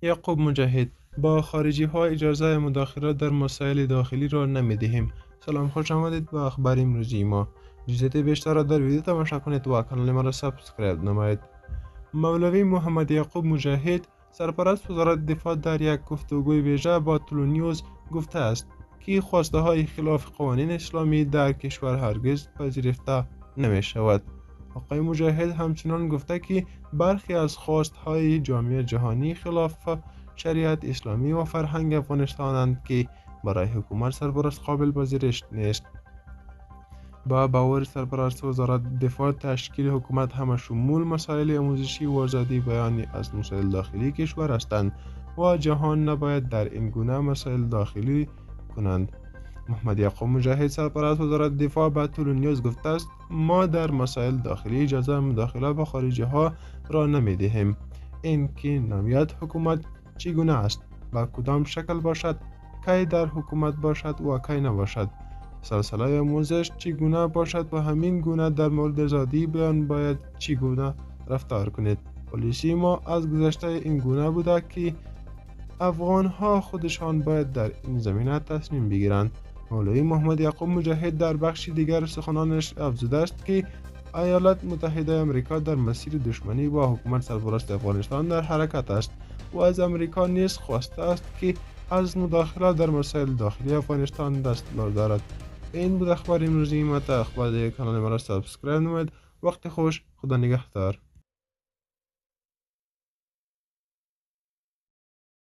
یعقوب مجاهد: با خارجی ها اجازه مداخله در مسائل داخلی را نمی دهیم. سلام، خوش آمدید به اخبار امروزی ما. جزئیات بیشتر را در ویدیو تماشا کنید و کانال ما را سابسکرایب نمایید. مولوی محمد یعقوب مجاهد، سرپرست وزارت دفاع، در یک گفتگوی ویژه با تلو نیوز گفته است که خواسته های خلاف قوانین اسلامی در کشور هرگز پذیرفته نمی شود. آقای مجاهد همچنان گفته که برخی از خواستهای جامعه جهانی خلاف شریعت اسلامی و فرهنگ افغانستانند که برای حکومت سرپرست قابل پذیرش نیست. با باور سرپرست وزارت دفاع، تشکیل حکومت همه شمول مسائل آموزشی و آزادی بیان از مسائل داخلی کشور هستند و جهان نباید در این گونه مسائل داخلی کنند. محمد یعقوب مجاهد، سرپرست وزارت دفاع، به تلو نیوز گفته است ما در مسائل داخلی اجازه مداخله با خارجی ها را نمی دهیم. این که نوعیت حکومت چگونه است، با کدام شکل باشد، کی در حکومت باشد و کی نباشد، سلسله آموزش چگونه باشد و همین گونه در مورد آزادی بیان باید چگونه رفتار کنید. پالیسی ما از گذشته این گونه بوده که افغان ها خودشان باید در این زمینه تصمیم بگیرند. مولوی محمد یعقوب مجاهد در بخش دیگر سخنانش افزوده است که ایالات متحده آمریکا در مسیر دشمنی با حکومت سرپرست افغانستان در حرکت است و از آمریکا نیز خواسته است که از مداخله در مسائل داخلی افغانستان دست بردارد. این بود اخبار امروزی ما. تا اخبار دیگر کانال ما را سابسکرایب نمایید. وقت خوش. خدا نگهدار.